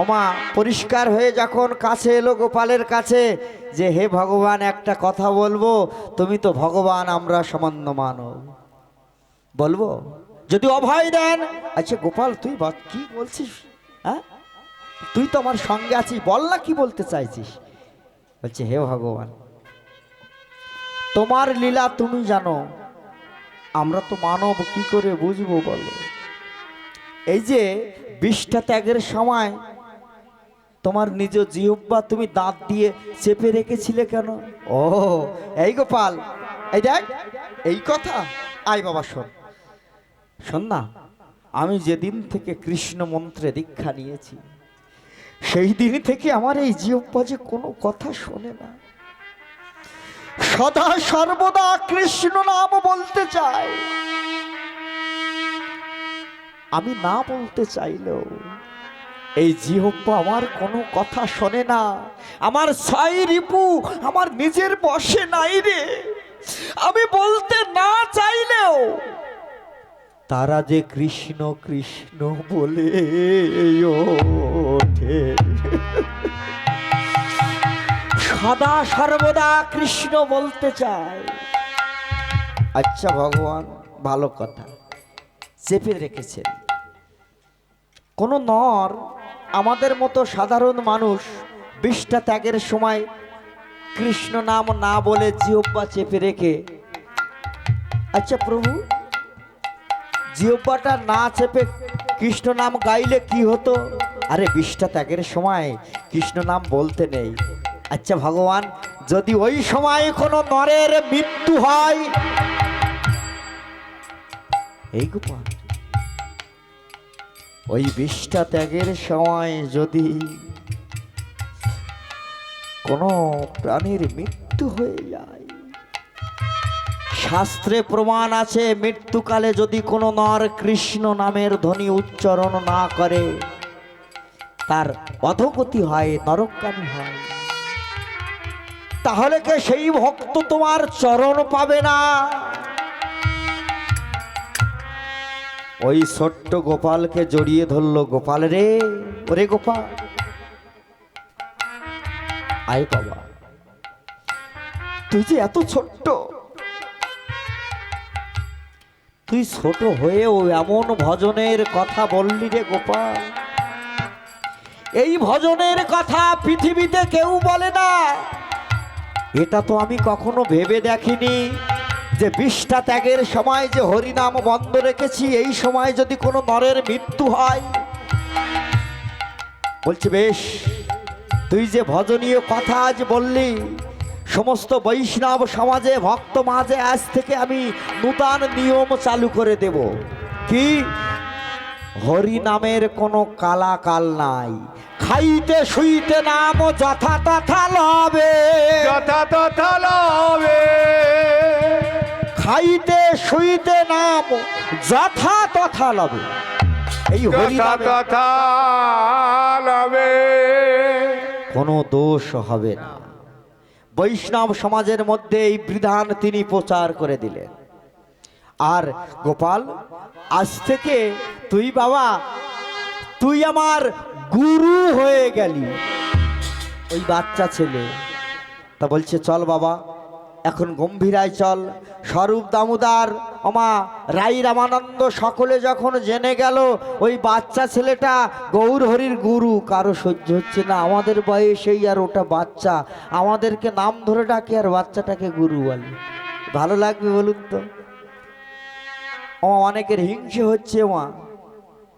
ওমা পরিষ্কার হয়ে যখন কাছে এলো গোপালের কাছে, যে হে ভগবান, একটা কথা বলবো, তুমি তো ভগবান, আমরা সামান্য মানব, বলবো? যদি অভয় দেন, আচ্ছা গোপাল তুই কি বলছিস? হ্যাঁ, তুই তো আমার সঙ্গে আছিস, বল না কি বলতে চাইছিস। বলছে, হে ভগবান, তোমার লীলা তুমি জানো, আমরা তো মানব, কি করে বুঝবো বলো? এই যে বিষ্ঠা ত্যাগের সময় তোমার নিজ জিহ্বা তুমি দাঁত দিয়ে চেপে রেখেছিলে কেন? ও এই গোপাল, এই দেখ, এই কথা। আয় বাবা শোন, শোন না, আমি যেদিন থেকে কৃষ্ণ মন্ত্রে দীক্ষা নিয়েছি, সেই দিন থেকে আমার এই জিহ্বা যে কোনো কথা শোনে না, সদা সর্বদা কৃষ্ণ নাম বলতে চায়। আমি না বলতে চাইলেও এই জিহ্বা আমার কোনো কথা শোনে না। আমার ছয় রিপু আমার নিজের বশে নাই রে। আমি বলতে না চাইলেও তারা যে কৃষ্ণ কৃষ্ণ বলে ওঠে, সদা সর্বদা কৃষ্ণ বলতে চায়। আচ্ছা ভগবান, ভালো কথা, চেপে রেখেছেন। কোন নর আমাদের মতো সাধারণ মানুষ বিষ্ঠা ত্যাগের সময় কৃষ্ণ নাম না বলে জিহ্বা চেপে রেখে, আচ্ছা প্রভু, জিহ্বাটা না চেপে কৃষ্ণ নাম গাইলে কি হতো? আরে বিষ্ঠা ত্যাগের সময় কৃষ্ণ নাম বলতে নেই। আচ্ছা ভগবান, যদি ওই সময় কোনো নরের মৃত্যু হয়, এই গোপাল, ওই বিষ্ঠা ত্যাগের সময় যদি কোনো প্রাণীর মৃত্যু হয়ে যায়, শাস্ত্রে প্রমাণ আছে, মৃত্যুকালে যদি কোনো নর কৃষ্ণ নামের ধ্বনি উচ্চারণ না করে, তার অধোগতি হয়, নরকগামী হয়। তাহলে কে সেই ভক্ত তোমার চরণ পাবে না? ওই ছোট্ট গোপালকে জড়িয়ে ধরলো। গোপাল রে, ওরে গোপাল, আয় বাবা, তুই যে এত ছোট্ট, তুই ছোট হয়েও এমন ভজনের কথা বললি রে গোপাল। এই ভজনের কথা পৃথিবীতে কেউ বলে না। এটা তো আমি কখনো ভেবে দেখিনি যে বিষ্ঠা ত্যাগের সময় যে হরিনাম বন্ধ রেখেছি, এই সময় যদি কোনো নরের মৃত্যু হয়। বলছি বেশ, তুই যে ভজনীয় কথা আজ বললি, সমস্ত বৈষ্ণব সমাজে ভক্ত মাঝে আজ থেকে আমি নূতন নিয়ম চালু করে দেব। কি? হরি নামের কোনো কালাকাল নাই, খাইতে শুইতে নাম যথা তথা লবে, যথা তথা লবে, খাইতে শুইতে নাম যথা তথা লবে। এই হরি যথা নামে তথা লবে, কোনো দোষ হবে না। বৈষ্ণব সমাজের মধ্যে এই বিধান তিনি প্রচার করে দিলেন। আর গোপাল, আজ থেকে তুই বাবা, তুই আমার গুরু হয়ে গেলি। ওই বাচ্চা ছেলে তা বলছে চল বাবা, এখন গম্ভীরায় চল। স্বরূপ দামোদর, আমা রাই রামানন্দ সকলে যখন জেনে গেল ওই বাচ্চা ছেলেটা গৌর হরির গুরু, কারো সহ্য হচ্ছে না। আমাদের বয়সেই আর ওটা বাচ্চা, আমাদেরকে নাম ধরে ডাকে আর বাচ্চাটাকে গুরু বলে, ভালো লাগবে বলুন তো? অনেকের হিংসে হচ্ছে, মা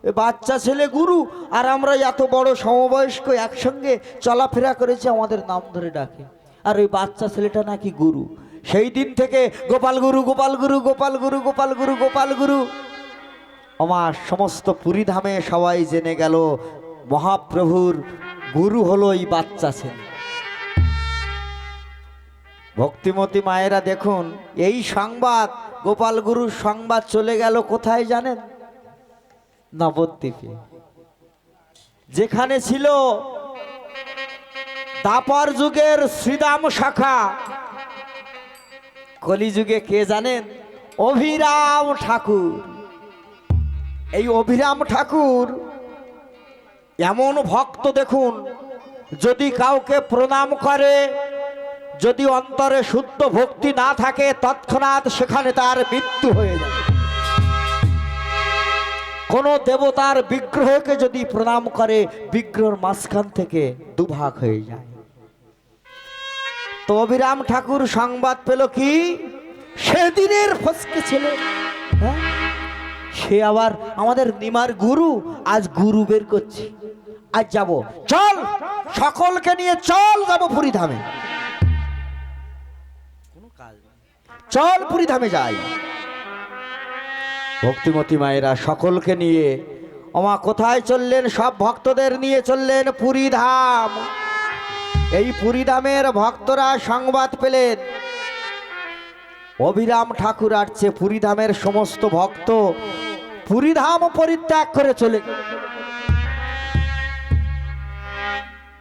এ বাচ্চা ছেলে গুরু, আর আমরা এত বড় সমবয়স্ক একসঙ্গে চলাফেরা করেছি, আমাদের নাম ধরে ডাকে, আর ওই বাচ্চা ছেলেটা নাকি গুরু। সেই দিন থেকে গোপাল গুরু, গোপাল গুরু, গোপাল গুরু, গোপাল গুরু, গোপাল গুরু। আমার সমস্ত পুরীধামে সবাই জেনে গেল মহাপ্রভুর গুরু হলো এই বাচ্চা ছেলে। ভক্তিমতী মায়েরা দেখুন, এই সংবাদ, গোপাল গুরুর সংবাদ চলে গেল কোথায় জানেন? নবদ্বীপে, যেখানে ছিল দাপর যুগের শ্রীদাম শাখা, কলিযুগে কে জানেন? অভিরাম ঠাকুর। এই অভিরাম ঠাকুর এমন ভক্ত দেখুন, যদি কাউকে প্রণাম করে, যদি অন্তরে শুদ্ধ ভক্তি না থাকে, তৎক্ষণাৎ সেখানে তার মৃত্যু হয়ে যায়। কোন দেবতার বিগ্রহকে যদি প্রণাম করে, বিগ্রহের মাঝখান থেকে দুভাগ হয়ে যায়। তো অভিরাম ঠাকুর সংবাদ পেল কি, সেদিনের ফসকে ছেলে, হ্যাঁ, সে আবার আমাদের নিমার গুরু, আজ গুরু বের করছি, আজ যাব, চল সকলকে নিয়ে চল, যাব পুরীধামে। চল পুরীধামে যাই। ভক্তিমতী মায়েরা সকলকে নিয়ে আমা কোথায় চললেন? সব ভক্তদের নিয়ে চললেন পুরীধাম। এই পুরীধামের ভক্তরা সংবাদ পেলেন অভিরাম ঠাকুর আসছে। পুরীধামের সমস্ত ভক্ত পুরীধাম পরিত্যাগ করে চলে গেল।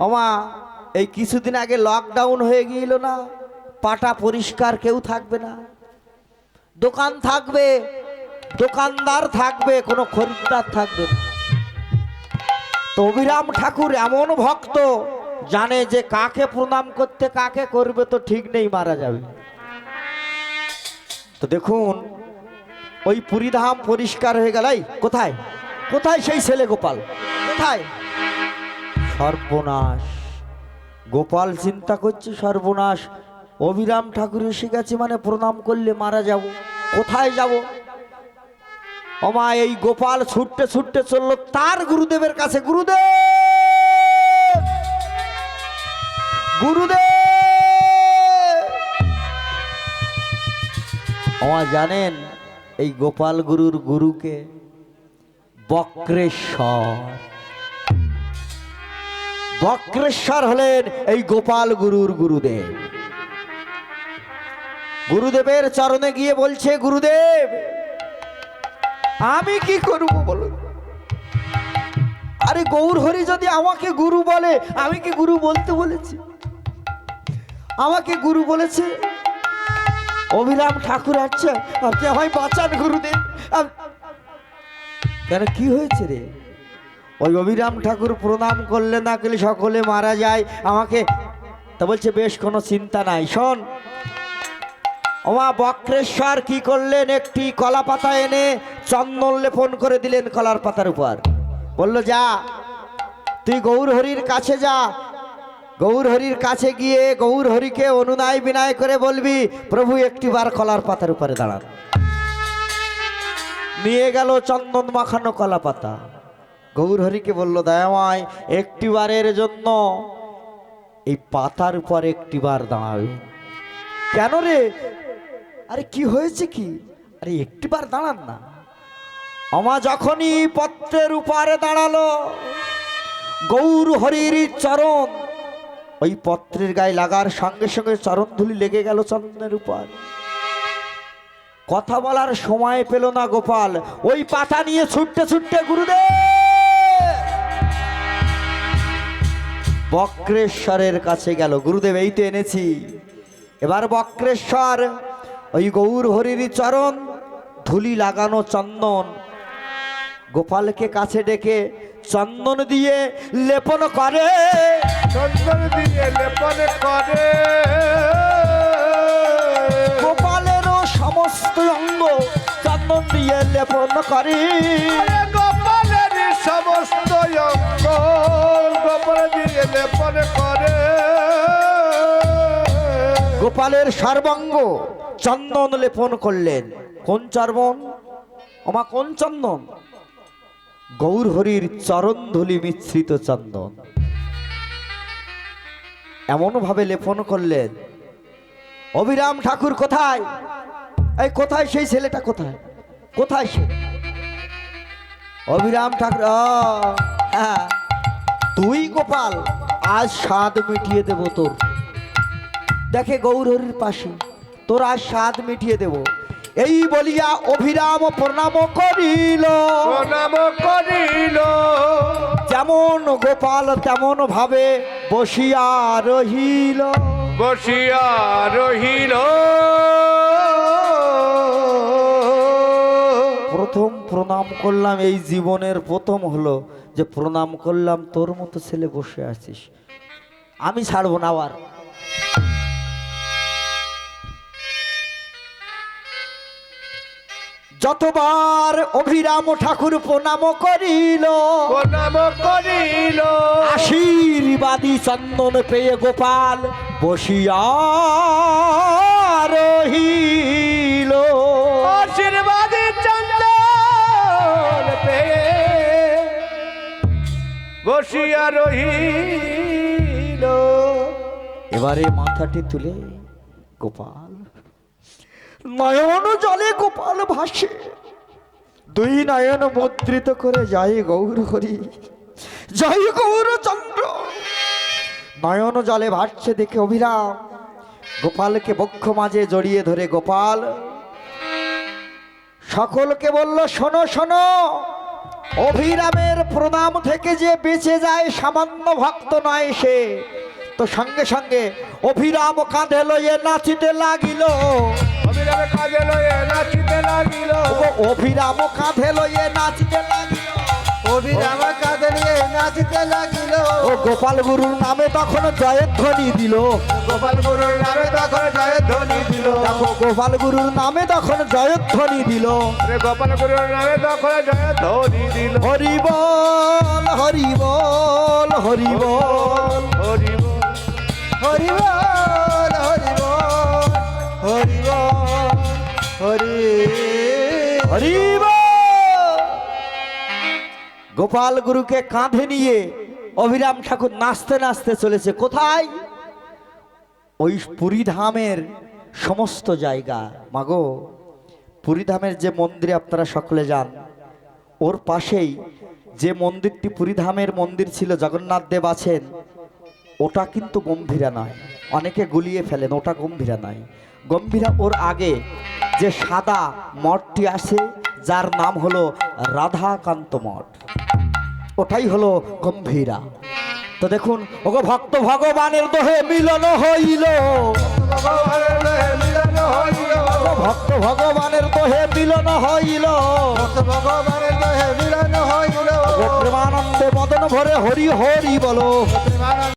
আমা এই কিছুদিন আগে লকডাউন হয়ে গিয়েছিল না, পাটা পরিষ্কার, কেউ থাকবে না, দোকান থাকবে, দোকানদার থাকবে, কোনো খরিদ্দার থাকবে না। তো অভিরাম ঠাকুর এমন ভক্ত, জানে যে কাকে প্রণাম করতে কাকে করবে তো ঠিক নেই, মারা যাবে। তো দেখুন ওই পুরীধাম পরিষ্কার হয়ে গেল। কোথায় কোথায় সেই ছেলে গোপাল, কোথায়? সর্বনাশ! গোপাল চিন্তা করছে সর্বনাশ, অভিরাম ঠাকুর এসে গেছে মানে প্রণাম করলে মারা যাব, কোথায় যাব? ওমা এই গোপাল ছুটতে ছুটতে চললো তার গুরুদেবের কাছে। গুরুদেব, গুরুদেব! ওমা জানেন এই গোপাল গুরুর গুরুকে? বক্রেশ্বর। বক্রেশ্বর হলেন এই গোপাল গুরুর গুরুদেব। গুরুদেবের চরণে গিয়ে বলছে, গুরুদেব আমি কি করব বলুন? আরে গৌর হরি যদি আমাকে গুরু বলে, আমি কি গুরু বলতে বলেছি? আমাকে গুরু বলেছে অভিরাম ঠাকুর। আচ্ছা আপনি আমায় বাঁচান গুরুদেব। কেন, কি হয়েছে রে? ওই অভিরাম ঠাকুর প্রণাম করলে না করলে সকলে মারা যায়, আমাকে তা বলছে বেশ, কোনো চিন্তা নাই, শোন ওমা বক্রেশ্বর কি করলেন, একটি কলা পাতা এনে চন্দন লেপন করে দিলেন কলার পাতার উপর। বলল, যা তুই গৌরহরির কাছে যা, গৌরহরির কাছে গিয়ে গৌরহরিকে অনুনয় বিনয় করে বলবি, প্রভু একটিবার কলার পাতার উপরে দাঁড়ান। নিয়ে গেল চন্দন মাখানো কলা পাতা। গৌরহরিকে বলল, দয়াময় একটিবারের জন্য এই পাতার উপর একটিবার দাঁড়াবে। কেন রে? আরে কি হয়েছে কি? আরে একটিবার দাঁড়ান না। আমা যখনই পত্রের উপরে দাঁড়ালো, গৌরহরির চরণ ওই পত্রের গায়ে লাগার সঙ্গে সঙ্গে চরণ ধুলি লেগে গেল চন্দনের উপর। কথা বলার সময় পেল না গোপাল, ওই পাতা নিয়ে ছুটতে ছুটতে গুরুদেব বক্রেশ্বরের কাছে গেল। গুরুদেব এই তো এনেছি। এবার বক্রেশ্বর ওই গৌরহরির চরণ ধুলি লাগানো চন্দন গোপালকে কাছে ডেকে চন্দন দিয়ে লেপন করে, চন্দন দিয়ে লেপন করে। গোপালেরও সমস্ত অঙ্গ চন্দন দিয়ে লেপন করে। আরে গোপালের সমস্ত অঙ্গ গোপাল দিয়ে লেপন করে। গোপালের সর্বাঙ্গ চন্দন লেপন করলেন। কোন চর্বণ? ওমা কোন চন্দন? গৌরহরির চরণ ধুলি মিশ্রিত চন্দন। এমন ভাবে লেপন করলেন। অভিরাম ঠাকুর কোথায়? এই কোথায় সেই ছেলেটা? কোথায় কোথায় সে? অভিরাম ঠাকুর, হ্যাঁ তুই গোপাল, আজ স্বাদ মিটিয়ে দেব তোর। দেখে গৌরহরির পাশে, তোর আজ স্বাদ মিটিয়ে দেব। এই বলিয়া অভিরাম প্রণাম করিল। প্রণাম করিল। যেমন গোপাল তেমন ভাবে বসিয়া রহিল। বসিয়া রহিল। প্রথম প্রণাম করলাম, এই জীবনের প্রথম হলো যে প্রণাম করলাম, তোর মতো ছেলে বসে আছিস, আমি ছাড়বো না। আবার যতবার অভিরাম ঠাকুর প্রণাম করিল, প্রণাম করিল। আশীর্বাদী চন্দন পেয়ে গোপাল বসিয়া রহিল। আশীর্বাদী চন্দন পেয়ে বসিয়া রহিল। এবারে মাথাটি তুলে গোপাল নয়ন জলে গোপাল ভাসে, দুই নয়ন মুদ্রিত করে যায় গৌরহরি, জয় গৌরচন্দ্র। নয়ন জলে ভাসছে দেখে অভিরাম গোপালকে বক্ষ মাঝে জড়িয়ে ধরে গোপাল সকলকে বলল, শোনো শোনো, অভিরামের প্রণাম থেকে যে বেঁচে যায় সামান্য ভক্ত নয় সে। তো সঙ্গে সঙ্গে অভিরাম কাঁধে লইয়ে নাচিতে লাগিল। অভিরামে কাঁধে লয়ে নাচিতে লাগিল। অভিরাম কাঁধে লইয়ে নাচিতে লাগিল। অভিরাম কাঁধে নিয়ে নাচিতে লাগিল। ও গোপাল গুরুর নামে তখন জয়ধ্বনি দিল। গোপাল গুরুর নামে তখন জয়ধ্বনি দিল। দেখো গোপাল গুরুর নামে তখন জয়ধ্বনি দিল। গোপাল গুরুর নামে তখন জয়ধ্বনি দিল। হরি বল হরি বল হরি বল হরি বল। হরি বল হরি বল হরি বল হরি হরি বল। গোপাল গুরুকে কাঁধে নিয়ে অভিরাম ঠাকুর নাচতে নাচতে চলেছে। কোথায়? ওই পুরীধামের সমস্ত জায়গা। মাগো, পুরীধামের যে মন্দিরে আপনারা সকলে যান, ওর পাশেই যে মন্দিরটি পুরীধামের মন্দির ছিল, জগন্নাথ দেব আছেন, ওটা কিন্তু গম্ভীরা নয়। অনেকে গুলিয়ে ফেলেন, ওটা গম্ভীরা নয়। গম্ভীরা ওর আগে যে সাদা মঠটি আছে, যার নাম হলো রাধাকান্ত মঠ, ওটাই হলো গম্ভীরা। তো দেখুন, ওগো ভক্ত ভগবানের দোহে মিলন হইল। ভগবানের দোহে মিলন হইল। ভক্ত ভগবানের দোহে মিলন হইল। ভগবানের দোহে মিলন হইল। প্রেমানন্দে মদন ভরে হরি হরি বলো।